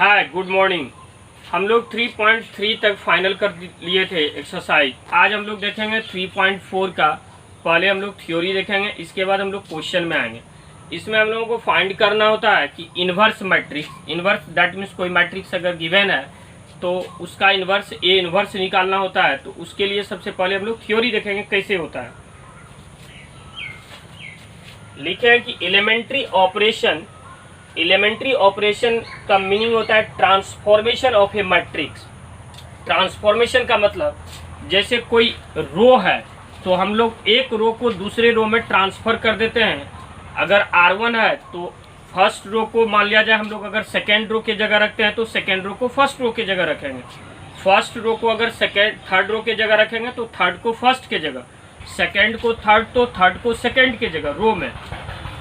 Hi good morning. हम लोग 3.3 तक फाइनल कर लिए थे एक्सरसाइज। आज हम लोग देखेंगे 3.4 का। पहले हम लोग थ्योरी देखेंगे, इसके बाद हम लोग क्वेश्चन में आएंगे। इसमें हम लोगों को फाइंड करना होता है कि inverse matrix, inverse that means कोई मैट्रिक्स अगर गिवन है तो उसका इन्वर्स ए इन्वर्स निकालना होता है। तो उसके लिए सबसे पहले हम लोग थ्योरी देखेंगे कैसे होता है। लिखे हैं कि एलिमेंट्री ऑपरेशन का मीनिंग होता है transformation of A matrix. Transformation का मतलब जैसे कोई रो है तो हम लोग एक रो को दूसरे रो में ट्रांसफर कर देते हैं। अगर R1 है तो फर्स्ट रो को मान लिया जाए, हम लोग अगर सेकेंड रो के जगह रखते हैं तो सेकेंड रो को फर्स्ट रो के जगह रखेंगे। फर्स्ट रो को अगर थर्ड रो के जगह रखेंगे तो थर्ड को फर्स्ट के जगह, सेकेंड को थर्ड तो थर्ड को सेकेंड के जगह रो में।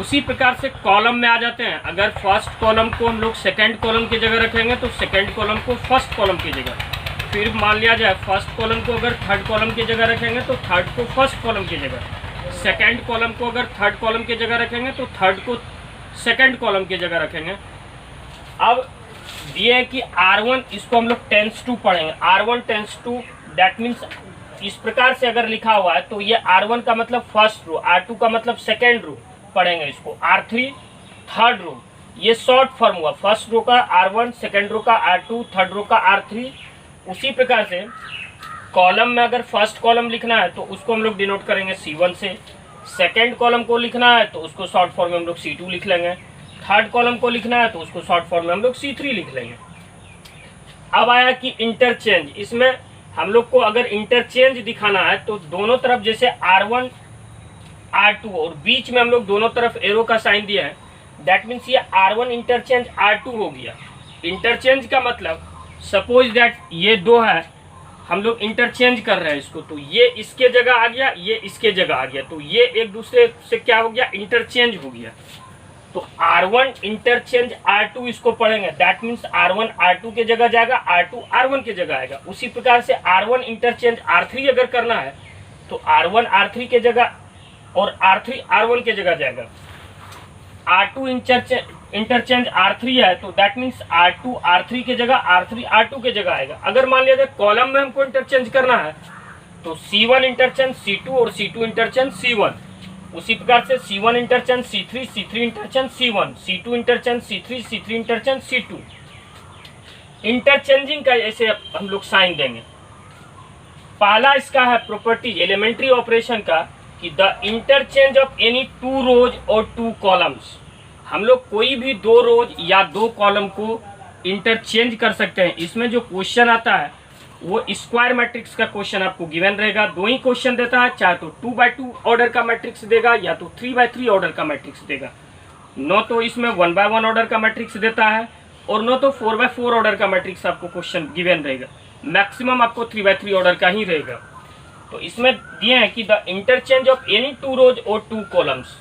उसी प्रकार से कॉलम में आ जाते हैं। अगर फर्स्ट कॉलम को हम लोग सेकेंड कॉलम की जगह रखेंगे तो सेकेंड कॉलम को फर्स्ट कॉलम की जगह। फिर मान लिया जाए फर्स्ट कॉलम को अगर थर्ड कॉलम की जगह रखेंगे तो थर्ड को फर्स्ट कॉलम की जगह। सेकेंड कॉलम को अगर थर्ड कॉलम की जगह रखेंगे तो थर्ड को सेकेंड कॉलम की जगह रखेंगे। अब ये है कि R1, इसको हम लोग टेंस टू पढ़ेंगे। R1 tends to that means इस प्रकार से अगर लिखा हुआ है तो ये R1 का मतलब फर्स्ट रो, R2 का मतलब सेकेंड रो पढ़ेंगे। इसको R3 थर्ड रो, ये शॉर्ट फॉर्म हुआ। फर्स्ट रो का R1, सेकेंड रो का R2, थर्ड रो का R3। उसी प्रकार से कॉलम में अगर फर्स्ट कॉलम लिखना है तो उसको हम लोग डिनोट करेंगे C1 से। सेकेंड कॉलम को लिखना है तो उसको शॉर्ट फॉर्म में हम लोग C2 लिख लेंगे। थर्ड कॉलम को लिखना है तो उसको शॉर्ट फॉर्म में हम लोग C3 लिख लेंगे। अब आया कि इंटरचेंज। इसमें हम लोग को अगर इंटरचेंज दिखाना है तो दोनों तरफ जैसे R1 R2 और बीच में हम लोग दोनों तरफ एरो का साइन दिया है, दैट मीन्स ये R1 इंटरचेंज R2 हो गया। इंटरचेंज का मतलब सपोज दैट ये दो है, हम लोग इंटरचेंज कर रहे हैं इसको, तो ये इसके जगह आ गया, ये इसके जगह आ गया, तो ये एक दूसरे से क्या हो गया, इंटरचेंज हो गया। तो R1 इंटरचेंज R2 इसको पढ़ेंगे, दैट मीन्स R1 R2 के जगह जाएगा, R2 R1 के जगह आएगा। उसी प्रकार से R1 इंटरचेंज R3 अगर करना है तो R1 R3 के जगह और R3 R1 के जगह जाएगा। R2 इंटरचेंज R3 है तो दैट मीन्स R2 R3 के जगह, R3 R2 के जगह आएगा। अगर मान लिया जाए कॉलम में हमको इंटरचेंज करना है तो C1 इंटरचेंज C2 और C2 इंटरचेंज C1। उसी प्रकार से C1 interchange C3, C3 interchange C1, C2 interchange C3, C3 interchange C2। Interchanging का ऐसे हम लोग साइन देंगे। पहला इसका है प्रॉपर्टी एलिमेंट्री ऑपरेशन का कि the interchange of any two rows और टू कॉलम्स। हम लोग कोई भी दो रोज या दो कॉलम को इंटरचेंज कर सकते हैं। इसमें जो क्वेश्चन आता है वो स्क्वायर मैट्रिक्स का क्वेश्चन आपको गिवन रहेगा। दो ही क्वेश्चन देता है, चाहे तो 2x2 ऑर्डर का मैट्रिक्स देगा या तो 3x3 ऑर्डर का मैट्रिक्स देगा। न तो इसमें 1x1 ऑर्डर का मैट्रिक्स देता है और न तो 4x4 ऑर्डर का मैट्रिक्स आपको क्वेश्चन गिवन रहेगा। मैक्सिमम आपको 3x3 ऑर्डर का ही रहेगा। तो इसमें दिए हैं कि the interchange of any two rows और टू कॉलम्स,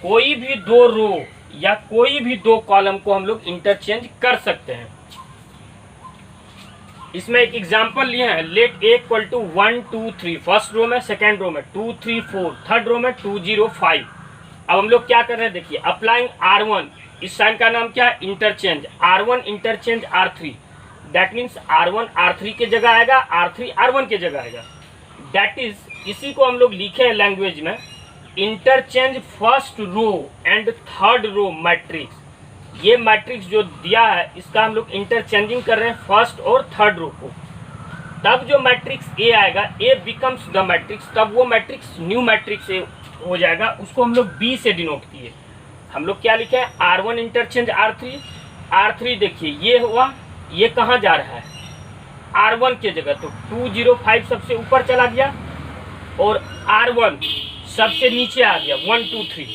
कोई भी दो रो या कोई भी दो कॉलम को हम लोग इंटरचेंज कर सकते हैं। इसमें एक एग्जांपल लिए हैं, let A equal to 1 2 3, first row में, सेकेंड रो में 2 3 4, थर्ड रो में 2 0 5। अब हम लोग क्या कर रहे हैं, देखिए अप्लाइंग R1, इस साइन का नाम क्या है, interchange. R1 interchange R3, that means R1 R3 के जगह आएगा, R3 R1 के जगह आएगा। दैट इज, इसी को हम लोग लिखे हैं लैंग्वेज में, interchange first row and third row matrix. ये मैट्रिक्स जो दिया है इसका हम लोग इंटरचेंजिंग कर रहे हैं फर्स्ट और थर्ड रो को। तब जो मैट्रिक्स ए आएगा, ए बिकम्स द मैट्रिक्स, तब वो मैट्रिक्स न्यू मैट्रिक्स ए हो जाएगा। उसको हम लोग बी से डिनोट किए। हम लोग क्या लिखे हैं, R1 इंटरचेंज R3। R3 देखिए ये हुआ, ये कहाँ जा रहा है, R1 के जगह, तो 2 0 5 सबसे ऊपर चला गया और R1 सबसे नीचे आ गया 1 2 3।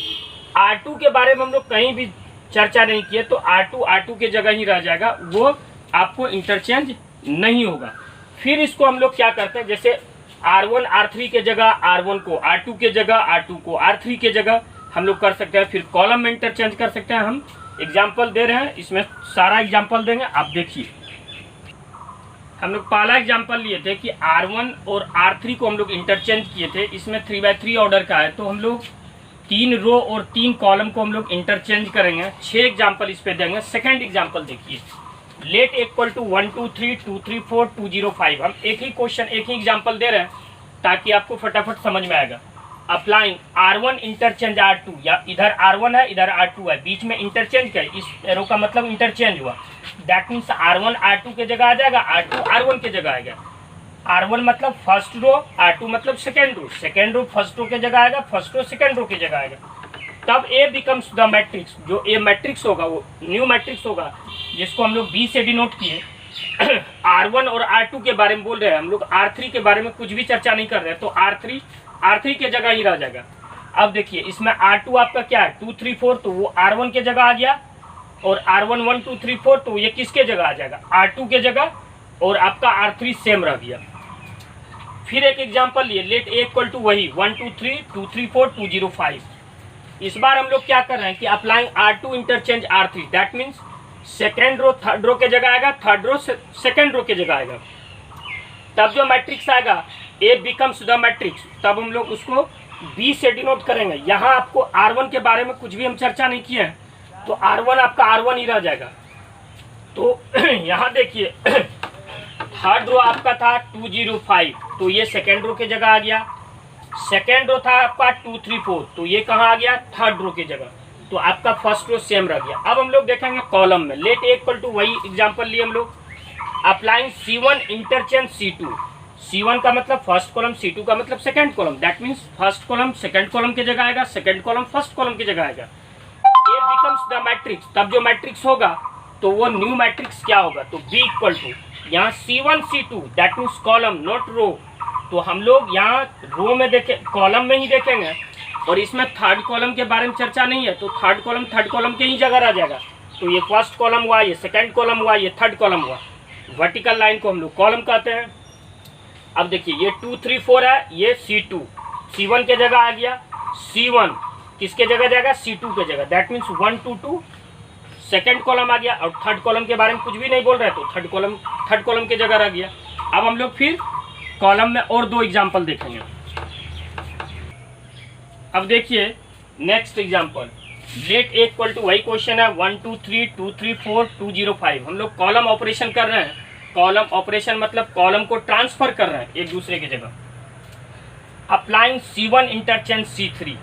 R2 के बारे में हम लोग कहीं भी चर्चा नहीं किए, तो R2 R2 के जगह ही रह जाएगा, वो आपको इंटरचेंज नहीं होगा। फिर इसको हम लोग क्या करते हैं, जैसे R1 R3 के जगह R1 को R2 के जगह, R2 को R3 के जगह हम लोग कर सकते हैं। फिर कॉलम में इंटरचेंज कर सकते हैं। हम एग्जाम्पल दे रहे हैं, इसमें सारा एग्जाम्पल देंगे, आप देखिए। हम लोग पहला एग्जाम्पल लिए थे कि R1 और R3 को हम लोग इंटरचेंज किए थे। इसमें 3x3 ऑर्डर का है, तो हम लोग 3 रो और 3 कॉलम को हम लोग इंटरचेंज करेंगे। 6 एग्जाम्पल इस पे देंगे। सेकंड एग्जाम्पल देखिए, लेट इक्वल टू 1 2 3 2 3 4 2 0 5। हम एक ही क्वेश्चन एक ही एग्जांपल दे रहे हैं ताकि आपको फटाफट समझ में आएगा। अप्लाइंग R1 इंटरचेंज R2, या इधर R1 है इधर R2 है, बीच में इंटरचेंज का इस एरो का मतलब इंटरचेंज हुआ। दैट मीन्स R1 R2 के जगह आ जाएगा, R2 R1 के जगह आएगा। R1 मतलब फर्स्ट रो, R2 मतलब सेकेंड रो फर्स्ट रो के जगह आएगा, फर्स्ट रो सेकेंड रो के जगह आएगा। तब A बिकम्स द मैट्रिक्स, जो A मैट्रिक्स होगा वो न्यू मैट्रिक्स होगा, जिसको हम लोग B से डिनोट किए। R1 और R2 के बारे में बोल रहे हैं हम लोग, R3 के बारे में कुछ भी चर्चा नहीं कर रहे हैं, तो R3 के जगह ही रह जाएगा। अब देखिए इसमें R2 आपका क्या है 2 3 4, तो वो R1 के जगह आ गया, और R1 1 2 3 4 तो ये किसके जगह आ जाएगा R2 के जगह, और आपका R3 सेम रह गया। फिर एक एग्जांपल लिए, लेट A इक्वल टू वही 1 2 3 2 3 4 2 0 5। इस बार हम लोग क्या कर रहे हैं कि applying R2 interchange R3, that means second row third row के जगह आएगा, थर्ड रो सेकेंड रो के जगह आएगा। तब जो मैट्रिक्स आएगा A बिकम्स द मैट्रिक्स, तब हम लोग उसको B से डिनोट करेंगे। यहाँ आपको R1 के बारे में कुछ भी हम चर्चा नहीं किए हैं, तो R1 आपका R1 ही रह जाएगा। तो यहाँ देखिए थर्ड रो आपका था 2 0 5, तो ये सेकेंड रो के जगह आ गया। सेकेंड रो था आपका 2 3 4, तो ये कहाँ आ गया थर्ड रो के जगह, तो आपका फर्स्ट रो सेम रह गया। अब हम लोग देखेंगे कॉलम में, लेट A इक्वल टू वही एग्जांपल लिए हम लोग, applying C1 interchange C2। C1 का मतलब फर्स्ट कॉलम, C2 का मतलब second column, that means first column second column की जगह आएगा, सेकंड कॉलम फर्स्ट कॉलम की जगह आएगा। A बिकम्स द मैट्रिक्स, तब जो मैट्रिक्स होगा तो वो न्यू मैट्रिक्स क्या होगा, तो B इक्वल टू यहाँ C1 C2, that means column not row. तो हम लोग यहाँ रो में देखें, कॉलम में ही देखेंगे, और इसमें थर्ड कॉलम के बारे में चर्चा नहीं है, तो थर्ड कॉलम के ही जगह रह जाएगा। तो ये फर्स्ट कॉलम हुआ, ये सेकंड कॉलम हुआ, ये थर्ड कॉलम हुआ। वर्टिकल लाइन को हम लोग कॉलम कहते हैं। अब देखिए ये 2 3 4 है, ये C2 C1 के जगह आ गया, C1 किसके जगह जाएगा C2 के जगह, दैट मीन्स 1 2 2 सेकेंड कॉलम आ गया, और थर्ड कॉलम के बारे में कुछ भी नहीं बोल रहे, तो थर्ड कॉलम के जगह रह गया। अब हम लोग फिर कॉलम में और दो एग्जाम्पल देखेंगे। अब देखिए next example, let A equal to वही क्वेश्चन है 1 2 3 2 3 4 2 0 5। हम लोग कॉलम ऑपरेशन कर रहे हैं। कॉलम ऑपरेशन मतलब कॉलम को ट्रांसफर कर रहे हैं एक दूसरे की जगह। अप्लाइंग C1 इंटरचेंज C3,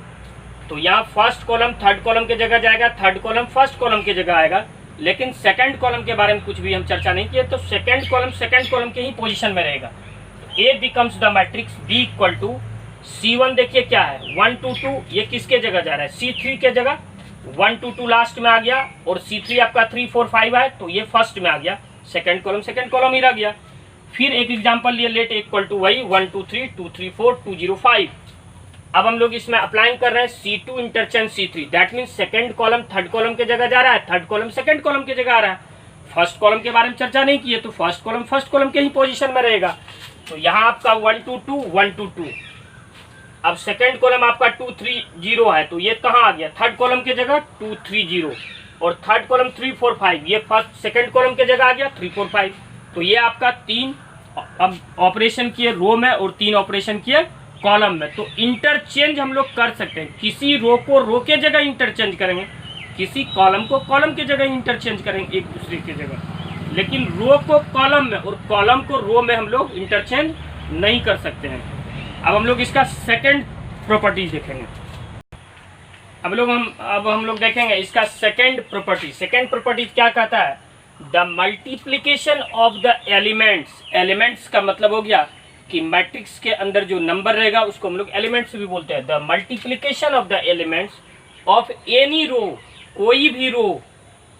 तो यहाँ फर्स्ट कॉलम थर्ड कॉलम के जगह जाएगा, थर्ड कॉलम फर्स्ट कॉलम के जगह आएगा, लेकिन सेकंड कॉलम के बारे में कुछ भी हम चर्चा नहीं किए, तो सेकंड कॉलम के ही पोजीशन में रहेगा। A becomes the matrix B equal to C1, देखिए क्या है 1 2 2, ये किसके जगह जा रहा है C3 के जगह, 1 2 2 लास्ट में आ गया, और C3 आपका 3 4 5 है, तो ये फर्स्ट में आ गया, सेकंड कॉलम ही रह गया। फिर एक एग्जांपल लिए, लेट A इक्वल टू वही 1 2 3 2 3 4 2 0 5। अब हम लोग इसमें अप्लाइंग कर रहे हैं C2 interchange C3, that means second column third column के जगह जा रहा है, थर्ड कॉलम सेकंड कॉलम के जगह आ रहा है। फर्स्ट कॉलम के बारे में चर्चा नहीं की है, तो फर्स्ट कॉलम के ही पोजीशन में रहेगा। तो यहाँ आपका 1 2 2 1 2 2। अब सेकंड कॉलम आपका 2 3 0 है, तो ये कहाँ आ गया थर्ड कॉलम के जगह 2 3 0, और थर्ड कॉलम 3 4 5, ये फर्स्ट सेकंड कॉलम के जगह आ गया 3 4 5। तो ये आपका 3 अब ऑपरेशन किए रो में और 3 ऑपरेशन किए कॉलम में। तो इंटरचेंज हम लोग कर सकते हैं, किसी रो को रो के जगह इंटरचेंज करेंगे, किसी कॉलम को कॉलम के जगह इंटरचेंज करेंगे एक दूसरे के जगह, लेकिन रो को कॉलम में और कॉलम को रो में हम लोग इंटरचेंज नहीं कर सकते हैं। अब हम लोग इसका सेकंड प्रॉपर्टीज देखेंगे। अब हम लोग देखेंगे इसका सेकंड प्रॉपर्टीज क्या कहता है, the multiplication of the elements. Elements का मतलब हो गया कि मैट्रिक्स के अंदर जो नंबर रहेगा उसको हम लोग एलिमेंट्स भी बोलते हैं। The multiplication of the elements of any row, कोई भी रो,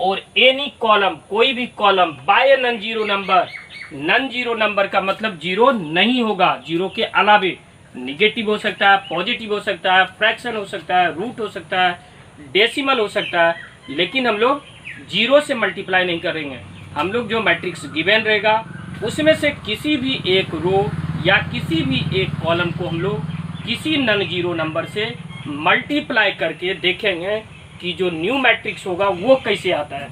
और एनी कॉलम, कोई भी column, by non zero number. Non zero number का मतलब जीरो नहीं होगा, जीरो के अलावे निगेटिव हो सकता है, पॉजिटिव हो सकता है, फ्रैक्शन हो सकता है, रूट हो सकता है, डेसिमल हो सकता है, लेकिन हम लोग जीरो से मल्टीप्लाई नहीं करेंगे। हम लोग जो मैट्रिक्स गिवन रहेगा उसमें से किसी भी एक रो या किसी भी एक कॉलम को हम लोग किसी नॉन जीरो नंबर से मल्टीप्लाई करके देखेंगे कि जो न्यू मैट्रिक्स होगा वो कैसे आता है।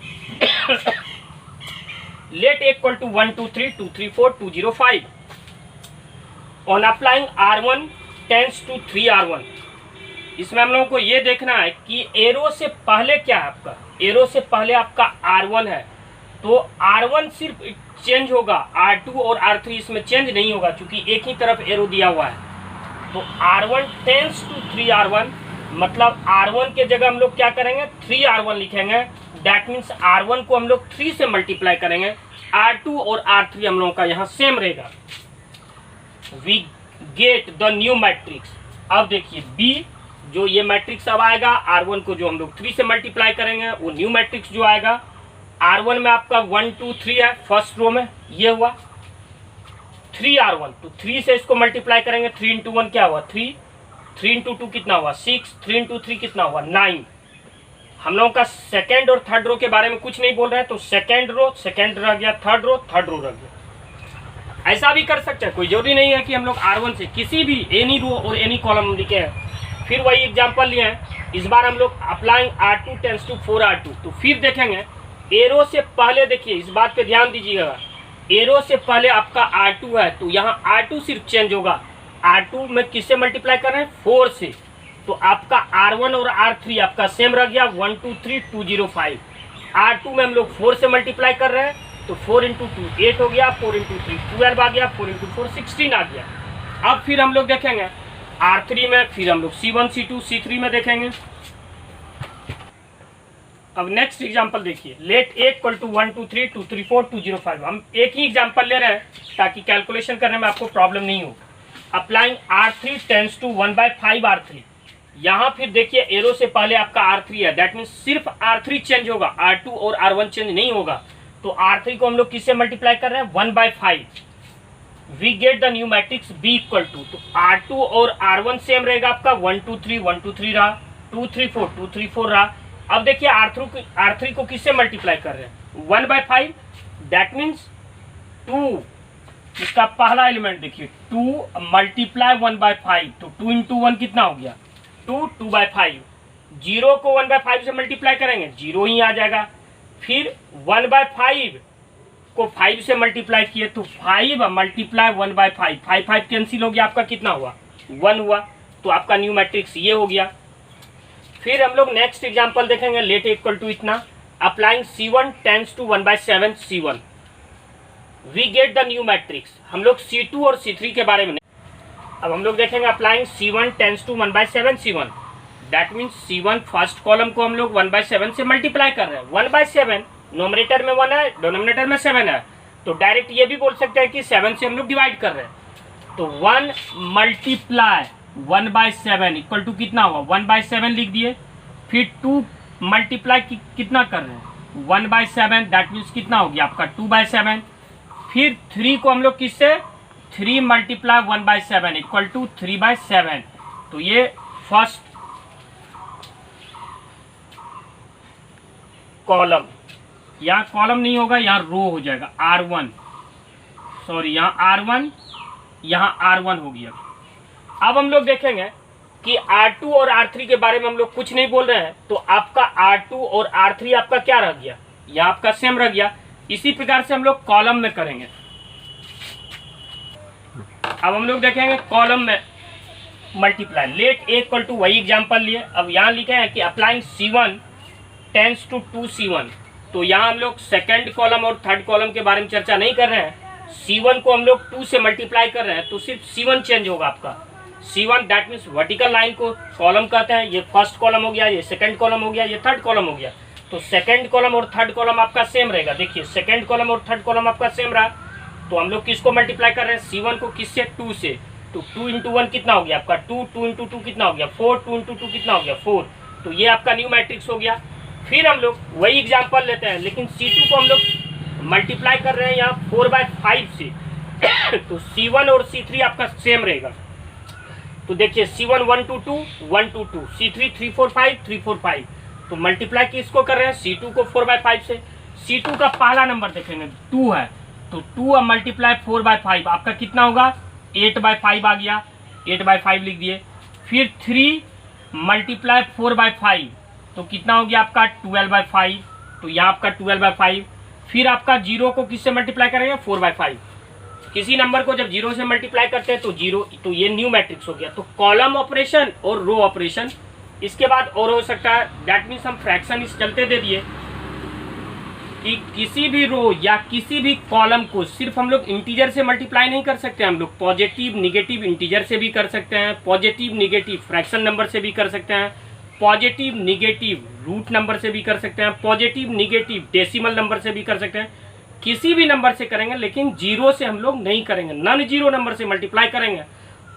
Let A equal to 1 2 3 2 3 4 2 0 5। On applying R1 tends to 3 R1। इसमें हम लोगों को ये देखना है कि एरो से पहले क्या है आपका, एरो से पहले आपका R1 है, तो R1 सिर्फ चेंज होगा, R2 और R3 इसमें चेंज नहीं होगा क्योंकि एक ही तरफ एरो दिया हुआ है। तो R1 टेंस टू 3R1, मतलब R1 के जगह हम लोग क्या करेंगे 3R1 लिखेंगे। दैट मीन्स R1 को हम लोग 3 से मल्टीप्लाई करेंगे, R2 और R3 हम लोगों का यहाँ सेम रहेगा। We get the new matrix. अब देखिए B जो ये मैट्रिक्स अब आएगा, R1 को जो हम लोग 3 से मल्टीप्लाई करेंगे वो न्यू मैट्रिक्स जो आएगा। R1 में आपका 1 2 3 है फर्स्ट रो में, ये हुआ 3R1, तो 3 से इसको मल्टीप्लाई करेंगे, 3 इंटू 1 क्या हुआ 3, 3 इंटू 2 कितना हुआ 6, 3 इंटू 3 कितना हुआ 9। हम लोगों का सेकेंड और थर्ड रो के बारे में कुछ नहीं बोल रहे हैं, तो सेकेंड रो सेकेंड रह गया, थर्ड रो रह गया। ऐसा भी कर सकते हैं, कोई जरूरी नहीं है कि हम लोग R1 से किसी भी एनी रो और एनी कॉलम लिखे हैं। फिर वही एग्जाम्पल लिए हैं, इस बार हम लोग applying R2 tense to 4R2। तो फिर देखेंगे एरो से पहले, देखिए इस बात पे ध्यान दीजिएगा, एरो से पहले आपका R2 है तो यहाँ R2 सिर्फ चेंज होगा। R2 में किससे मल्टीप्लाई कर रहे हैं 4 से, तो आपका R1 और R3 आपका सेम रह गया 1 2 3 205। R2 में हम लोग 4 से मल्टीप्लाई कर रहे हैं तो 4 इंटू 2 8 हो गया, 4 इंटू 3 12 आ गया, 4 इंटू 4 16 आ गया। अब फिर हम लोग देखेंगे R3 में, फिर हम लोग C1 C2 C3 में देखेंगे। अब नेक्स्ट एग्जांपल देखिए, लेट A इक्वल टू 1 2 3 2 3 4 205। हम एक ही एग्जांपल ले रहे हैं ताकि कैलकुलेशन करने में आपको प्रॉब्लम नहीं हो। Applying R3 tends to 1/5 R3। यहाँ फिर देखिए एरो से पहले आपका R3 है, दैट मीन्स सिर्फ R3 चेंज होगा, R2 और R1 चेंज नहीं होगा। तो R3 को हम लोग किससे मल्टीप्लाई कर रहे हैं 1/5। We get the new matrix B equal to, तो R2 और R1 सेम रहेगा आपका 1 2 3 1 2 3 रहा, 2 3 4 2 3 4 रहा। अब देखिए R3 को किससे मल्टीप्लाई कर रहे हैं 1/5, दैट मीन्स 2, इसका पहला एलिमेंट देखिए 2 मल्टीप्लाई 1/5, तो 2 इंटू 1 कितना हो गया 2 2/5। 0 को 1/5 से मल्टीप्लाई करेंगे 0 ही आ जाएगा। फिर 1/5 को 5 से मल्टीप्लाई किए तो 5 मल्टीप्लाई 1/5, 5 कैंसिल हो गया, आपका कितना हुआ 1 हुआ। तो आपका न्यू मैट्रिक्स ये हो गया। फिर हम लोग नेक्स्ट एग्जांपल देखेंगे, लेट इक्वल टू इतना, applying C1 tends to 1/7 C1। We get the new matrix. हम लोग C2 और C3 के बारे में नहीं, अब हम लोग देखेंगे applying C1 tends to 1/7 C1। That means C1 first column को हम लोग 1/7 से मल्टीप्लाई कर रहे हैं। 1/7 नोमिनेटर में 1 है, डिनोमिनेटर में 7 है, तो डायरेक्ट ये भी बोल सकते हैं कि 7 से हम लोग डिवाइड कर रहे हैं। तो 1 मल्टीप्लाई 1/7 इक्वल टू कितना हुआ 1/7 लिख दिए। फिर 2 मल्टीप्लाई कितना कर रहे हैं 1/7, दैट मीन्स कितना हो गया आपका 2/7। फिर 3 को हम लोग किससे 3 मल्टीप्लाई 1/7 इक्वल टू 3/7। तो ये फर्स्ट कॉलम, यहाँ कॉलम नहीं होगा, यहाँ रो हो जाएगा R1, सॉरी यहाँ R1, यहाँ R1 हो गया। अब हम लोग देखेंगे कि R2 और R3 के बारे में हम लोग कुछ नहीं बोल रहे हैं, तो आपका R2 और R3 आपका क्या रह गया, यह आपका सेम रह गया। इसी प्रकार से हम लोग कॉलम में करेंगे। अब हम लोग देखेंगे कॉलम में multiply, let A equal to, वही एग्जाम्पल लिए। अब यहाँ लिखे हैं कि applying C1 tends to 2 C1। तो यहाँ हम लोग सेकेंड कॉलम और थर्ड कॉलम के बारे में चर्चा नहीं कर रहे हैं। C1 को हम लोग 2 से मल्टीप्लाई कर रहे हैं तो सिर्फ C1 चेंज होगा आपका C1, that means vertical line को कॉलम कहते हैं। ये फर्स्ट कॉलम हो गया, ये सेकंड कॉलम हो गया, ये थर्ड कॉलम हो गया। तो सेकंड कॉलम और थर्ड कॉलम आपका सेम रहेगा। देखिए सेकंड कॉलम और थर्ड कॉलम आपका सेम रहा, तो हम लोग किसको मल्टीप्लाई कर रहे हैं C1 को किससे 2 से, तो 2 इंटू 1 कितना हो गया आपका 2, 2 इंटू 2 कितना हो गया 4, 2 इंटू 2 कितना हो गया 4। तो ये आपका न्यू मैट्रिक्स हो गया। फिर हम लोग वही एग्जाम्पल लेते हैं, लेकिन C2 को हम लोग मल्टीप्लाई कर रहे हैं यहाँ 4/5 से तो C1 और C3 आपका सेम रहेगा। तो देखिए C1 1 2 2 1 2 2, C3 3 4 5 3 4 5। तो मल्टीप्लाई किसको कर रहे हैं C2 को 4/5 से। C2 का पहला नंबर देखेंगे 2 है, तो 2 मल्टीप्लाई 4/5 आपका कितना होगा 8/5 आ गया, 8/5 लिख दिए। फिर 3 मल्टीप्लाई 4/5 तो कितना हो गया आपका 12/5, तो यहाँ आपका 12/5। फिर आपका 0 को किससे मल्टीप्लाई करेंगे 4/5। किसी नंबर को जब 0 से मल्टीप्लाई करते हैं तो 0, तो ये न्यू मैट्रिक्स हो गया। तो कॉलम ऑपरेशन और रो ऑपरेशन, इसके बाद और हो सकता है, दैट मीन्स हम फ्रैक्शन इस चलते दे दिए कि किसी भी रो या किसी भी कॉलम को सिर्फ हम लोग इंटीजर से मल्टीप्लाई नहीं कर सकते, हम लोग पॉजिटिव निगेटिव इंटीजर से भी कर सकते हैं, पॉजिटिव निगेटिव फ्रैक्शन नंबर से भी कर सकते हैं, पॉजिटिव निगेटिव रूट नंबर से भी कर सकते हैं, पॉजिटिव निगेटिव डेसिमल नंबर से भी कर सकते हैं, किसी भी नंबर से करेंगे, लेकिन जीरो से हम लोग नहीं करेंगे, नॉन जीरो नंबर से मल्टीप्लाई करेंगे।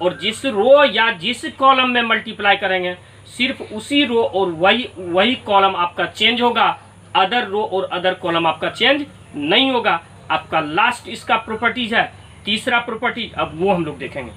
और जिस रो या जिस कॉलम में मल्टीप्लाई करेंगे सिर्फ उसी रो और वही कॉलम आपका चेंज होगा, अदर रो और अदर कॉलम आपका चेंज नहीं होगा। आपका लास्ट इसका प्रॉपर्टीज है तीसरा प्रॉपर्टी, अब वो हम लोग देखेंगे।